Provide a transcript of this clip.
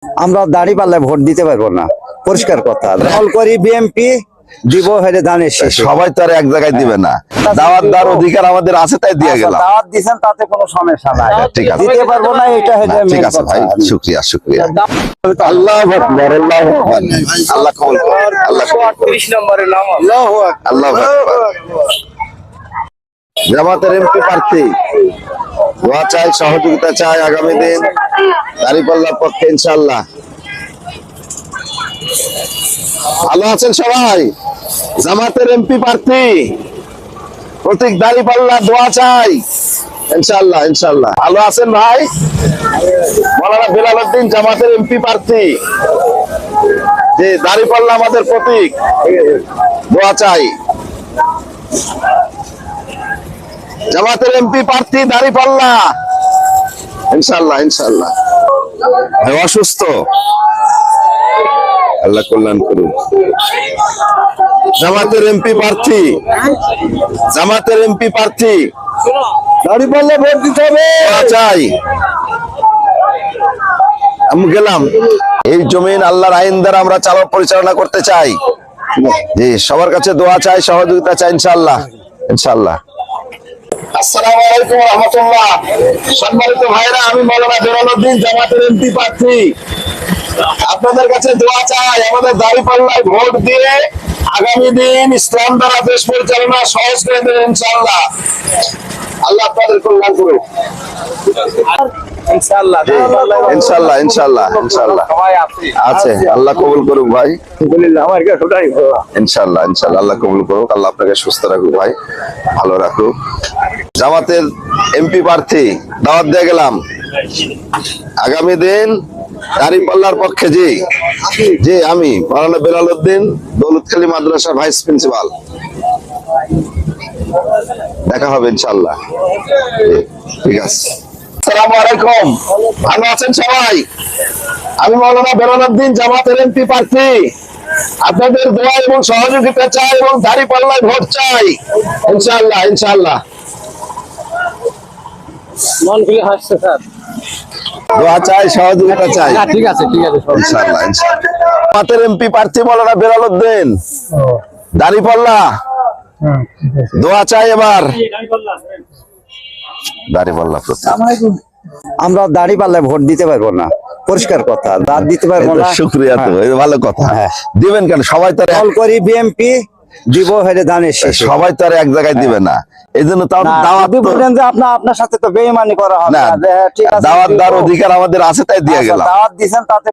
আমরা দাড়ি পাল্লায় ভোট দিতে পারবো না, পরিষ্কার কথা। দল করি বিএমপি, দিব হেরে ধানের শেষে। সবাই তো আর এক জায়গায় দিবে না, দাওয়াত দেওয়ার অধিকার আমাদের আছে, তাই দিয়ে গেলাম। দাওয়াত দিছেন, তাতে কোনো সমস্যা নাই। ঠিক আছে, দিতে পারবো না, এটা হেরে ঠিক আছে ভাই, শুকরিয়া শুকরিয়া। আল্লাহু আকবার, আল্লাহু আকবার। আল্লাহ কবুল করুন, আল্লাহ কবুল করুন। 38 নম্বরের নাম আল্লাহু আকবার। আল্লাহু আকবার। জামাতের এমপি প্রার্থী দোয়া চাই, সহযোগিতা চাই আগামী দিন দাঁড়িপাল্লার পক্ষে ইনশাআল্লাহ। ভালো আছেন সবাই? জামাতের এমপি প্রার্থী প্রতীক দাঁড়িপাল্লা, দোয়া চাই ইনশাআল্লাহ ইনশাআল্লাহ। ভালো আছেন ভাই? মাওলানা বেলাল উদ্দিন জামাতের এমপি প্রার্থী, যে দাঁড়িপাল্লা আমাদের প্রতীক, দোয়া চাই। জামাতের এমপি প্রার্থী দাঁড়িপাল্লা ইনশাআল্লাহ ইনশাআল্লাহ। ভাই অসুস্থ, আল্লাহ কল্যাণ করুন। জামাতের এমপি প্রার্থী, জামাতের এমপি প্রার্থী দাড়িপাল্লা ভোট দিতে হবে, চাই। আমি গেলাম, এই জমিন আল্লাহর আইন দ্বারা আমরা চালক পরিচালনা করতে চাই। জি, সবার কাছে দোয়া চাই, সহযোগিতা চাই ইনশাআল্লাহ ইনশাআল্লাহ। আসসালামু আলাইকুম ওয়া রাহমাতুল্লাহ। সম্মানিত ভাইরা, আমি মাওলানা বেলাল উদ্দিন জামাতের এমপি প্রার্থী, আপনাদের কাছে দোয়া চাই আমাদের দাঁড়িপাল্লায় ভোট দিয়ে আগামী দিন ইসলাম দ্বারা দেশ পরিচালনা সহজ করে দেবেন ইনশাআল্লাহ। আল্লাহ আপনাদের কল্যাণ করুক ইনশাআল্লাহ ইনশাআল্লাহ ইনশাআল্লাহ ইনশাআল্লাহ। আছে, আল্লাহ কবুল করুক ভাই, আলহামদুলিল্লাহ। আমার কাছে ওটাই ইনশাআল্লাহ ইনশাআল্লাহ। আল্লাহ কবুল করুক, আল্লাহ আপনাকে সুস্থ রাখুক ভাই, ভালো রাখুক। জামাতের এমপি প্রার্থী দাওয়াত দিয়ে গেলাম আগামী দিন দাঁড়িপাল্লার পক্ষে। জি জি, আমি মাওলানা বেলাল উদ্দিন, দৌলতখালী মাদ্রাসা ভাইস প্রিন্সিপাল। দেখা হবে ইনশাআল্লাহ। ঠিক আছে, আসসালামু আলাইকুম। ভালো আছেন সবাই? আমি মাওলানা বেলাল উদ্দিন জামাতের এমপি প্রার্থী, আপনাদের দোয়া এবং সহযোগিতা চাই এবং দাঁড়িপাল্লায় ভোট চাই ইনশাআল্লাহ ইনশাআল্লাহ। মন খুলে হাসছে স্যার। দোয়া চাই, সহযোগিতা চাই ঠিক আছে ঠিক আছে ইনশাআল্লাহ ইনশাআল্লাহ। জামাতের এমপি প্রার্থী মাওলানা বেলাল উদ্দিন দাঁড়িপাল্লা, দোয়া চাই এবার দাঁড়িপাল্লা প্রতীক। আমরা দাড়ি পাল্লায় ভোট দিতে পারবো না, পরিষ্কার কথা। দাঁত দিতে পারবো না। শুকরিয়া, তো এটা ভালো কথা। দিবেন কেন? সবাই তো দল করি বিএমপি, দিব হেরে ধানের শেষে। সবাই তো আর এক জায়গায় দিবে না, এই জন্য তাও দাওয়াত যদি বলেন যে আপনার সাথে তো বেইমানি করা হবে না, না, যে ঠিক আছে দাওয়াত দেওয়ার অধিকার আমাদের আছে, তাই দিয়ে গেলাম। দাওয়াত দিছেন, তাতে